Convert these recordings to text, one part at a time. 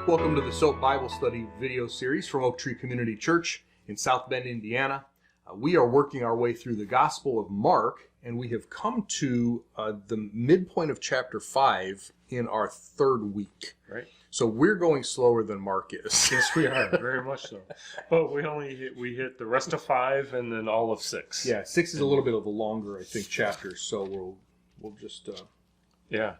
Welcome to the S.O.A.P Bible Study video series from Oak Tree Community Church in South Bend, Indiana. We are working our way through the Gospel of Mark, and we have come to the midpoint of chapter 5 in our third week. Right. So we're going slower than Mark is. Yes, we are, very much so. But we hit the rest of 5 and then all of 6. Yeah, 6 is a little bit of a longer, I think, chapter. So we'll just yeah.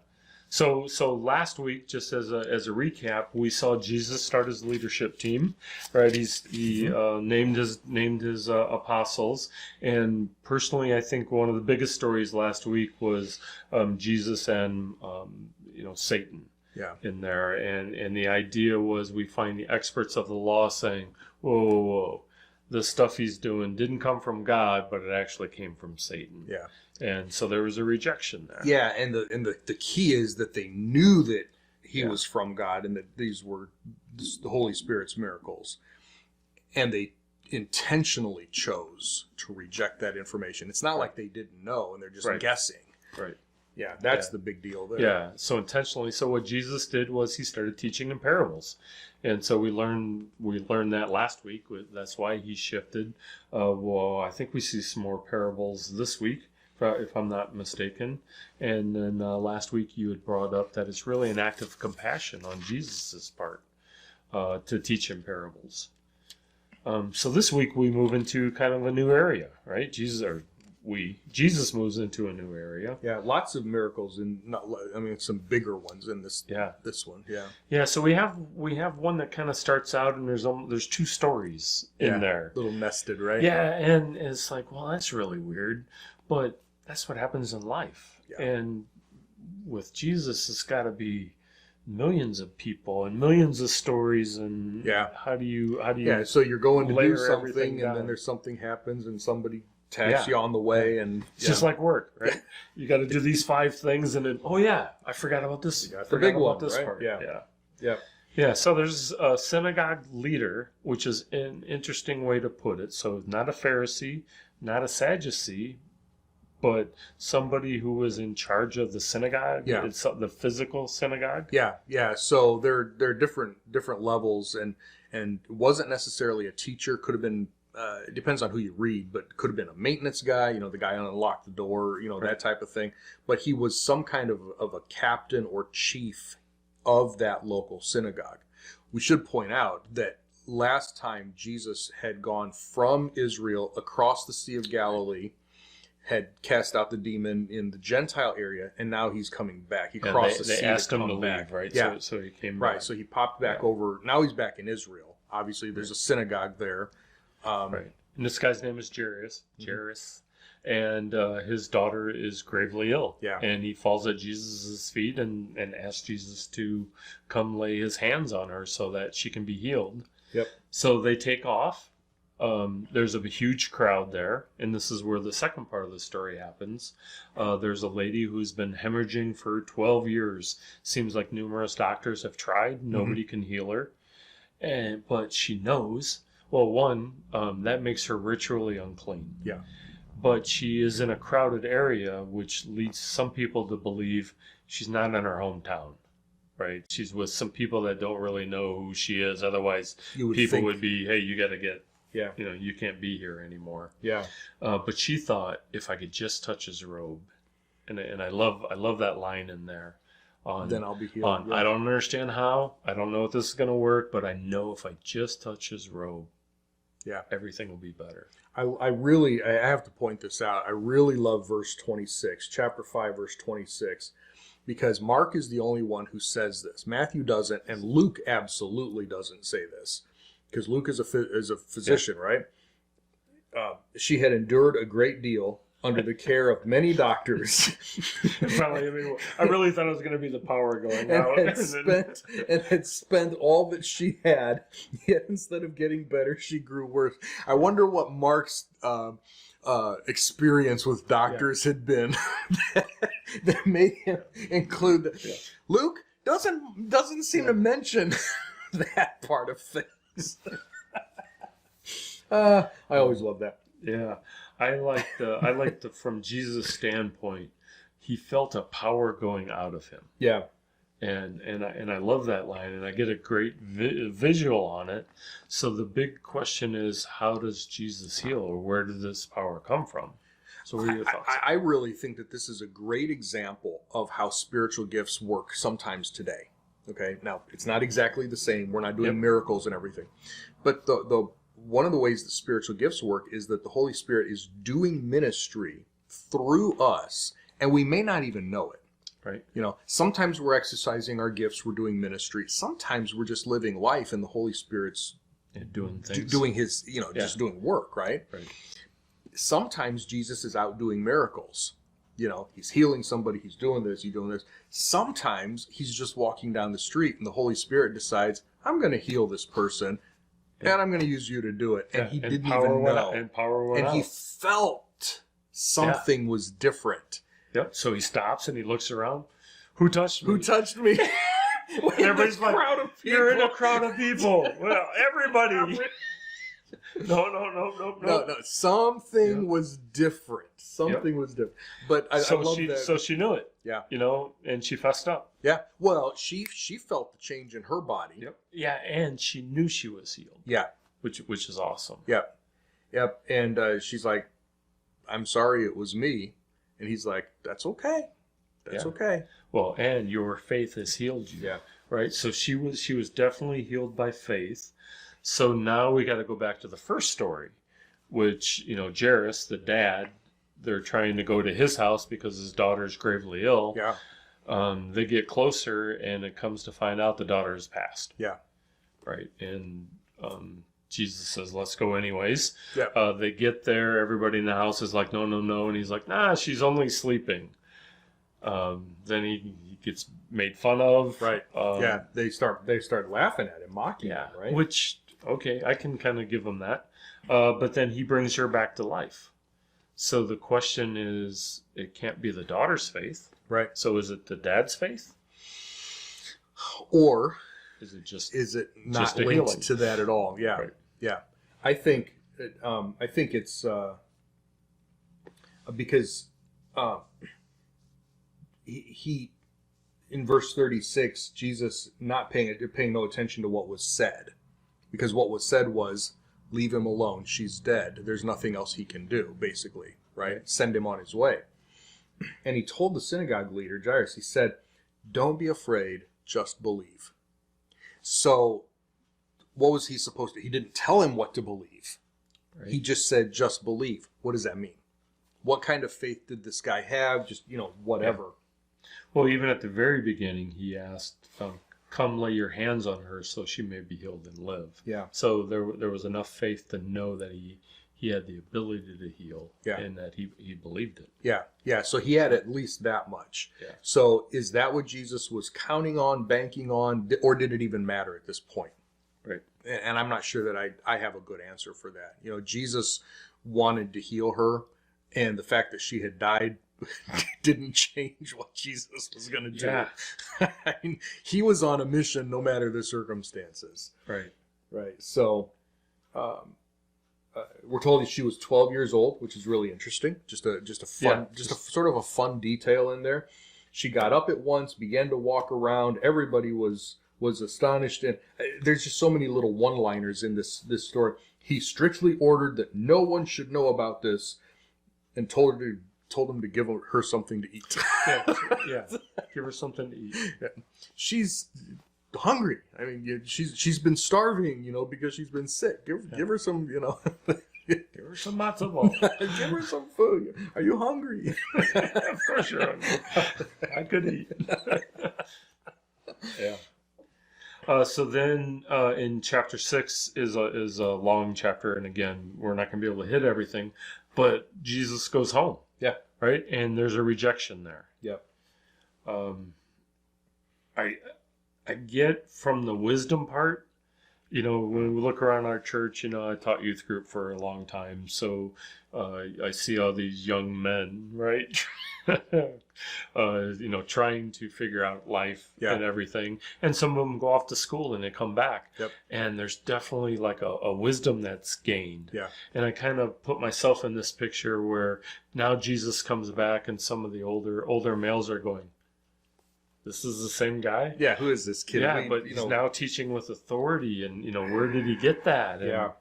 So last week, just as a recap, we saw Jesus start his leadership team, right? He named his apostles, and personally, I think one of the biggest stories last week was Jesus and Satan. Yeah. In there, and the idea was we find the experts of the law saying, whoa, the stuff he's doing didn't come from God, but it actually came from Satan. Yeah. And so there was a rejection there. Yeah, and the key is that they knew that he was from God and that these were the Holy Spirit's miracles. And they intentionally chose to reject that information. It's not like they didn't know and they're just guessing. Right. Yeah, that's the big deal there. Yeah, so intentionally. So what Jesus did was he started teaching in parables. And so we learned that last week. That's why he shifted. I think we see some more parables this week, if I'm not mistaken. And then last week you had brought up that it's really an act of compassion on Jesus' part to teach in parables. So this week we move into kind of a new area, right? Jesus moves into a new area. Yeah, lots of miracles and some bigger ones in this one. Yeah. Yeah, so we have one that kind of starts out and there's 2 stories in there. Little nested, right? Yeah, and it's like, well, that's really weird, but that's what happens in life. Yeah. And with Jesus, it's got to be millions of people and millions of stories, and how do you so you're going to do something and down. then there's something happens and somebody taps you on the way, and it's just like work, right? You got to do these 5 things, and then I forgot about this. The big one, this right? part. Yeah. So there's a synagogue leader, which is an interesting way to put it. So not a Pharisee, not a Sadducee, but somebody who was in charge of the synagogue. Yeah. It's the physical synagogue. Yeah. So they're different levels, and it wasn't necessarily a teacher. Could have been. It depends on who you read, but could have been a maintenance guy, the guy who unlocked the door, that type of thing. But he was some kind of a captain or chief of that local synagogue. We should point out that last time Jesus had gone from Israel across the Sea of Galilee, had cast out the demon in the Gentile area, and now he's coming back. He crossed the sea. They asked him to back. leave, right? Yeah. So he came back. Right, so he popped back over. Now he's back in Israel. Obviously, there's a synagogue there. Right. And this guy's name is Jairus. And his daughter is gravely ill. Yeah. And he falls at Jesus' feet and asks Jesus to come lay his hands on her so that she can be healed. Yep. So they take off. There's a huge crowd there, and this is where the second part of the story happens. There's a lady who's been hemorrhaging for 12 years. Seems like numerous doctors have tried. Nobody can heal her. But she knows... Well, one, that makes her ritually unclean. Yeah. But she is in a crowded area, which leads some people to believe she's not in her hometown, right? She's with some people that don't really know who she is. Otherwise, people would be, hey, you got to get, you can't be here anymore. Yeah. But she thought, if I could just touch his robe, and I love that line in there. Then I'll be healed. I don't understand how. I don't know if this is going to work, but I know if I just touch his robe, everything will be better. I have to point this out. I really love verse 26, chapter 5, verse 26, because Mark is the only one who says this. Matthew doesn't, and Luke absolutely doesn't say this, because Luke is a physician, right? She had endured a great deal under the care of many doctors. I really thought it was going to be the power going out. And had spent all that she had, yet instead of getting better, she grew worse. I wonder what Mark's experience with doctors had been that made him include that. Yeah. Luke doesn't seem to mention that part of things. I always love that. Yeah. I liked from Jesus' standpoint, he felt a power going out of him. Yeah. And I love that line, and I get a great visual on it. So the big question is, how does Jesus heal, or where did this power come from? So what are your thoughts? I really think that this is a great example of how spiritual gifts work sometimes today. Okay, now it's not exactly the same. We're not doing miracles and everything, but the one of the ways that spiritual gifts work is that the Holy Spirit is doing ministry through us, and we may not even know it. Right. Sometimes we're exercising our gifts, we're doing ministry. Sometimes we're just living life, and the Holy Spirit's doing things, doing his, just doing work, right? Right. Sometimes Jesus is out doing miracles. He's healing somebody, he's doing this, he's doing this. Sometimes he's just walking down the street, and the Holy Spirit decides, I'm going to heal this person, and I'm going to use you to do it. And he didn't even know. And power went out. And he felt something was different. Yep. So he stops and he looks around. Who touched me? Who touched me? And everybody's like, you're in a crowd of people. Well, everybody. No. Something was different. Something was different. But I love that. So she knew it. Yeah. And she fessed up. Yeah. Well, she felt the change in her body. Yep. Yeah, and she knew she was healed. Yeah. Which is awesome. Yep. Yep. And she's like, I'm sorry it was me. And he's like, that's okay. That's okay. Well, and your faith has healed you. Yeah. Right? So she was definitely healed by faith. So now we got to go back to the first story, which, Jairus, the dad, they're trying to go to his house because his daughter's gravely ill. Yeah. They get closer, and it comes to find out the daughter has passed. Yeah. Right? And Jesus says, let's go anyways. Yeah. They get there. Everybody in the house is like, no. And he's like, nah, she's only sleeping. Then he gets made fun of. Right. Yeah. They start laughing at him, mocking him, right? Which, okay, I can kind of give him that. But then he brings her back to life. So the question is, it can't be the daughter's faith. Right. So is it the dad's faith? Or is it not just a linked healing to that at all? Yeah. Right. Yeah. I think it's because he in verse 36, Jesus not paying no attention to what was said, because what was said was, leave him alone, she's dead, there's nothing else he can do, basically, right? Send him on his way. And he told the synagogue leader, Jairus, he said, don't be afraid, just believe. So what was he supposed to? He didn't tell him what to believe. Right. He just said, just believe. What does that mean? What kind of faith did this guy have? Just, whatever. Yeah. Well, even at the very beginning, he asked, come lay your hands on her so she may be healed and live. Yeah. So there was enough faith to know that he had the ability to heal, and that he believed it. Yeah. Yeah. So he had at least that much. Yeah. So is that what Jesus was counting on, banking on, or did it even matter at this point? Right. And I'm not sure that I have a good answer for that. Jesus wanted to heal her, and the fact that she had died didn't change what Jesus was going to do. Yeah. I mean, he was on a mission no matter the circumstances. Right. Right. So we're told she was 12 years old, which is really interesting. Just a sort of a fun detail in there. She got up at once, began to walk around. Everybody was astonished, and there's just so many little one-liners in this story. He strictly ordered that no one should know about this, and told him to give her something to eat. Yeah. Give her something to eat. Yeah. She's hungry. I mean, she's been starving, because she's been sick. Give her some, Give her some matzo ball. Give her some food. Are you hungry? Of course you're hungry. I could eat. Yeah. So then in chapter 6 is a long chapter, and again, we're not going to be able to hit everything, but Jesus goes home. Yeah. Right? And there's a rejection there. Yep. I get from the wisdom part, when we look around our church, I taught youth group for a long time, so I see all these young men, right? Trying to figure out life and everything. And some of them go off to school and they come back. Yep. And there's definitely like a wisdom that's gained. Yeah. And I kind of put myself in this picture where now Jesus comes back and some of the older males are going, this is the same guy. Yeah, who is this kid? Yeah, but he's now teaching with authority, and where did he get that? And,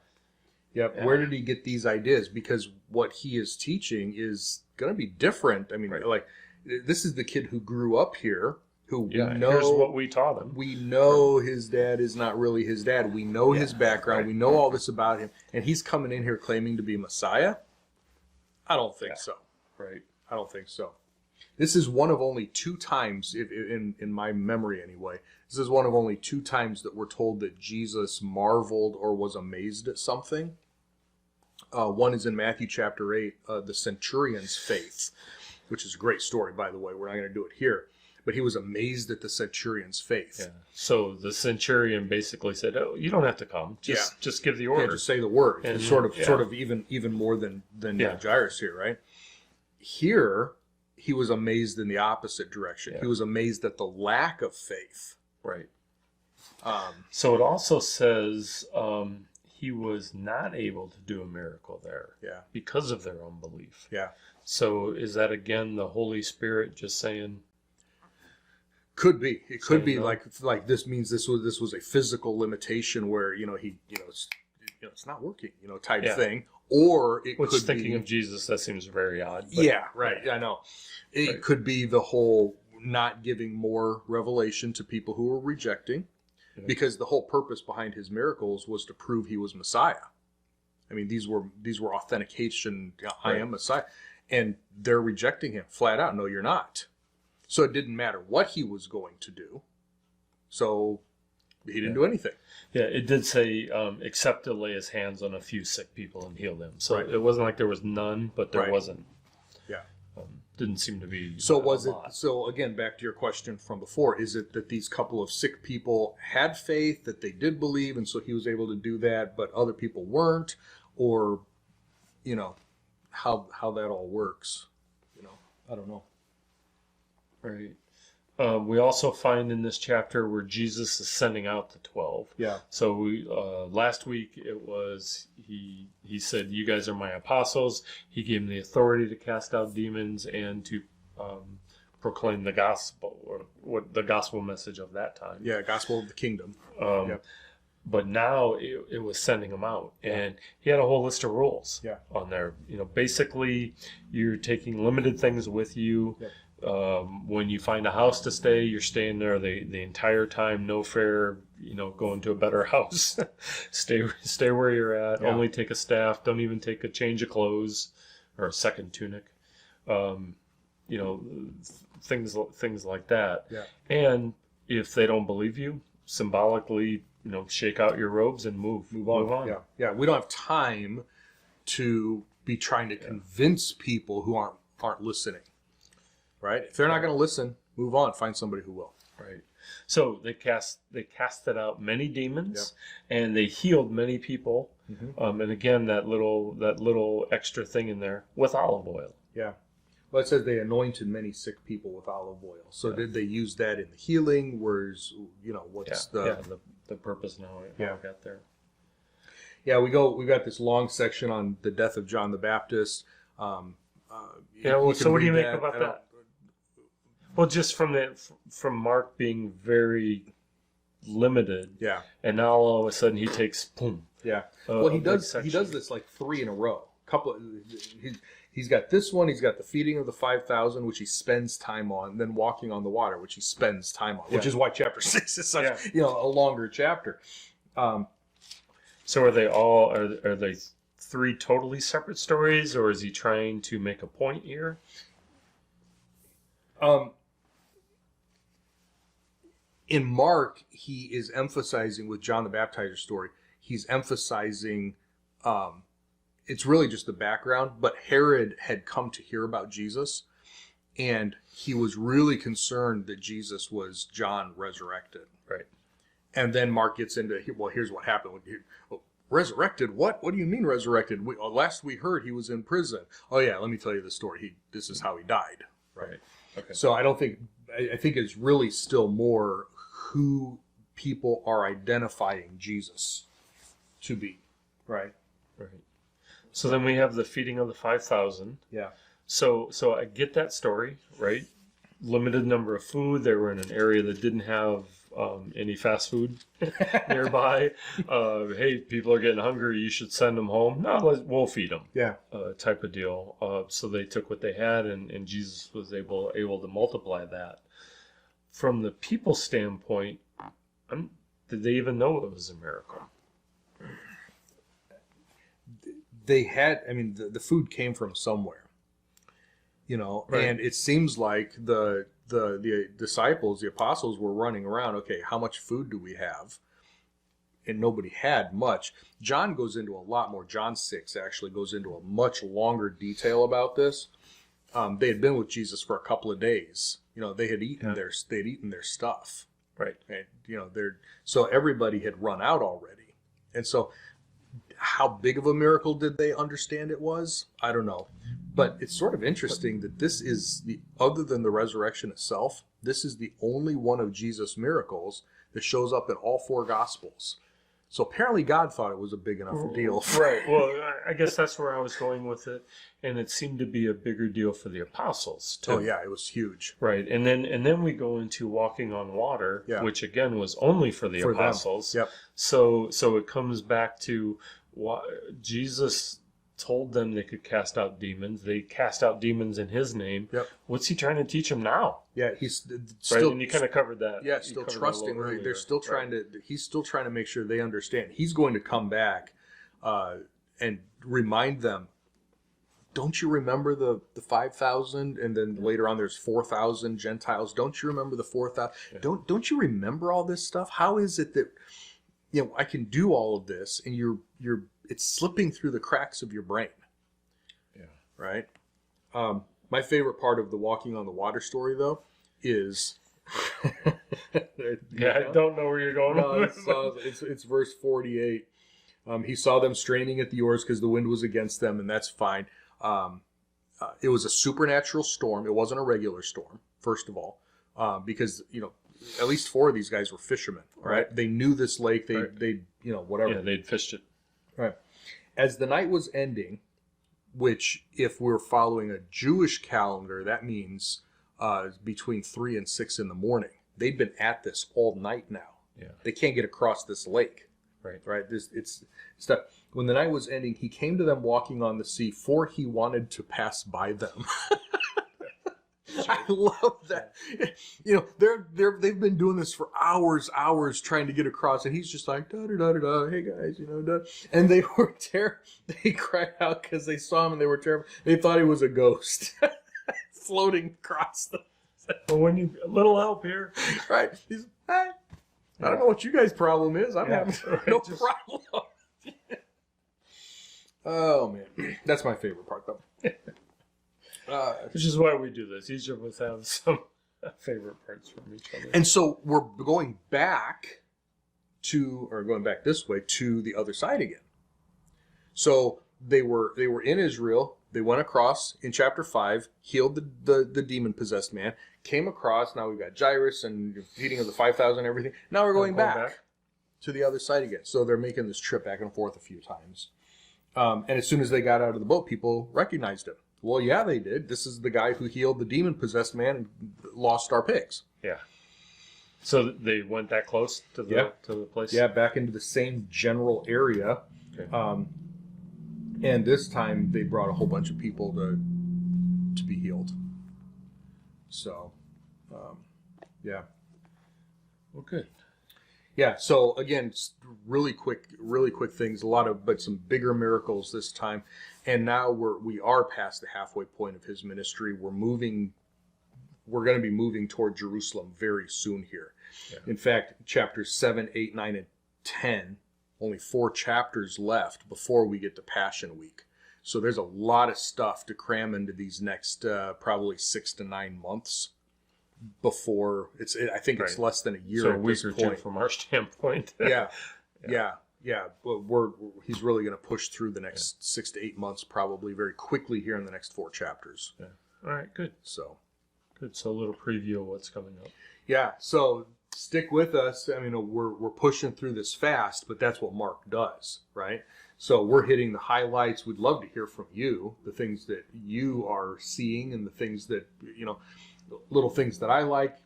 yeah. Where did he get these ideas? Because what he is teaching is going to be different. I mean, like, this is the kid who grew up here, who we know. Here's what we taught him. We know his dad is not really his dad. We know his background. Right. We know all this about him, and he's coming in here claiming to be Messiah. I don't think so. Right. I don't think so. This is one of only 2 times, in my memory anyway, this is one of only 2 times that we're told that Jesus marveled or was amazed at something. One is in Matthew chapter 8, the Centurion's faith, which is a great story, by the way. We're not going to do it here. But he was amazed at the Centurion's faith. Yeah. So the Centurion basically said, "Oh, you don't have to come. Just give the order. Yeah, just say the word." And sort of even more than Jairus here, right? Here, he was amazed in the opposite direction. Yeah. He was amazed at the lack of faith. Right. So it also says he was not able to do a miracle there. Yeah. Because of their unbelief. Yeah. So is that again the Holy Spirit just saying? Could be. It could be like this means this was a physical limitation where it's not working type thing, or it could be thinking of Jesus, that seems very odd. But, I know it could be the whole not giving more revelation to people who were rejecting, because the whole purpose behind his miracles was to prove he was Messiah. I mean, these were authentication. I am Messiah, and they're rejecting him flat out. No, you're not. So it didn't matter what he was going to do. So he didn't do anything. Yeah, it did say, except to lay his hands on a few sick people and heal them. So it wasn't like there was none, but there wasn't. Yeah. Didn't seem to be. So was it? So again, back to your question from before: is it that these couple of sick people had faith, that they did believe, and so he was able to do that, but other people weren't, or how that all works? I don't know. Right. We also find in this chapter where Jesus is sending out the 12. Yeah. So we last week it was he said, "You guys are my apostles." He gave them the authority to cast out demons and to proclaim the gospel, or what the gospel message of that time. Yeah, gospel of the kingdom. But now it was sending them out, and he had a whole list of rules on there. Basically, you're taking limited things with you. Yeah. When you find a house to stay, you're staying there the entire time. No fare, going to a better house. Stay where you're at. Yeah. Only take a staff. Don't even take a change of clothes or a second tunic. Things like that. Yeah. And if they don't believe you, symbolically, shake out your robes and move on. Yeah. Yeah. We don't have time to be trying to convince people who aren't listening. Right? If they're not going to listen, move on. Find somebody who will. Right. So they casted out many demons, and they healed many people. Mm-hmm. And again, that little extra thing in there with olive oil. Yeah. Well, it says they anointed many sick people with olive oil. So did they use that in the healing? Where's what's the purpose now? I got there. Yeah, we got this long section on the death of John the Baptist. So what do you make about that? Well, just from Mark being very limited, and now all of a sudden he takes boom. Yeah. Well, he does this like 3 in a row. He's got this one. He's got the feeding of the 5,000, which he spends time on, then walking on the water, which he spends time on, which is why chapter 6 is such a longer chapter. So are they 3 totally separate stories, or is he trying to make a point here? In Mark, he is emphasizing, with John the Baptizer's story, he's emphasizing, it's really just the background, but Herod had come to hear about Jesus, and he was really concerned that Jesus was John resurrected. Right. And then Mark gets into, here's what happened. Resurrected? What? What do you mean resurrected? Last we heard he was in prison. Oh yeah, let me tell you the story. This is how he died. Right. Okay. So I think it's really still more who people are identifying Jesus to be. Right. Right. So then we have the feeding of the 5,000. Yeah. So I get that story, right? limited number of food. They were in an area that didn't have any fast food nearby. Hey, people are getting hungry. You should send them home. No, we'll feed them. Yeah. Type of deal. So they took what they had, and Jesus was able to multiply that. From the people standpoint, did they even know it was a miracle? They had, I mean, the food came from somewhere, you know, Right. and it seems like the disciples, the apostles, were running around. Okay, how much food do we have? And nobody had much. John goes into a lot more. John 6 actually goes into a much longer detail about this. They had been with Jesus for a couple of days. You know, they had eaten their stuff. Right. And, you know, so everybody had run out already. And so how big of a miracle did they understand it was? I don't know. But it's sort of interesting that this is other than the resurrection itself, this is the only one of Jesus' miracles that shows up in all four Gospels. So apparently God thought it was a big enough deal. Right. Well, I guess that's where I was going with it. And it seemed to be a bigger deal for the apostles, too. Oh, yeah, it was huge. Right. And then we go into walking on water, Yeah. which, again, was only for the For them. apostles. Yep. So it comes back to Jesus told them they could cast out demons. They cast out demons in his name. Yep. What's he trying to teach them now? Yeah, he's Right, still... and you kind of covered that. Yeah, You still covered that a trusting. little They're earlier. still trying to. He's still trying to make sure they understand. He's going to come back and remind them. Don't you remember the 5,000, and then later on there's 4,000 Gentiles? Don't you remember the 4,000? Yeah. Don't you remember all this stuff? How is it that I can do all of this, and it's slipping through the cracks of your brain? Yeah. Right. My favorite part of the walking on the water story, though, is Yeah, I don't know where you're going. No, with it. it's verse 48. He saw them straining at the oars because the wind was against them, and that's fine. It was a supernatural storm. It wasn't a regular storm, first of all, because at least four of these guys were fishermen. Right? They knew this lake. They whatever. Yeah, they'd fished it. Right. As the night was ending, which, if we're following a Jewish calendar, that means between 3 and 6 in the morning. They'd been at this all night now. Yeah. They can't get across this lake. Right. Right. It's stuff. When the night was ending, he came to them walking on the sea, for he wanted to pass by them. I love that. They've been doing this for hours, trying to get across, and he's just like, da da da da da. Hey guys, da. And they were They cried out because they saw him and they were terrified. They thought he was a ghost floating across the. But when you a little help here, Right? He's hey. I don't know what you guys' problem is. I'm having no problem. Oh man, that's my favorite part, though. which is why we do this. Each of us have some favorite parts from each other. And so we're going back this way to the other side again. So they were in Israel. They went across in chapter 5, healed the demon-possessed man, came across. Now we've got Jairus and feeding of the 5,000 and everything. Now we're going back to the other side again. So they're making this trip back and forth a few times. And as soon as they got out of the boat, people recognized him. Well, yeah, they did. This is the guy who healed the demon-possessed man and lost our pigs. Yeah. So they went that close to the place? Yeah, back into the same general area. Okay. And this time they brought a whole bunch of people to be healed. So, yeah. Well, good. Yeah, so again, really quick things, but some bigger miracles this time. And now we are past the halfway point of his ministry. We're going to be moving toward Jerusalem very soon here. Yeah. In fact, chapters 7, 8, 9, and 10, only 4 chapters left before we get to Passion Week. So there's a lot of stuff to cram into these next probably 6 to 9 months before I think it's less than a year. So at a week this or point. two from our standpoint. Yeah. But he's really going to push through the next 6 to 8 months probably very quickly here in the next 4 chapters. Yeah. All right, good. So a little preview of what's coming up. Yeah, so stick with us. I mean, we're pushing through this fast, but that's what Mark does, right? So we're hitting the highlights. We'd love to hear from you, the things that you are seeing and the things that, little things that I like,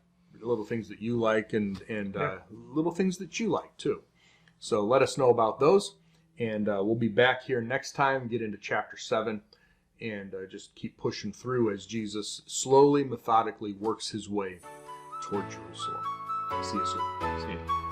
little things that you like, and Yeah. little things that you like too. So let us know about those, and we'll be back here next time, get into chapter 7, and just keep pushing through as Jesus slowly, methodically works his way toward Jerusalem. See you soon. See ya.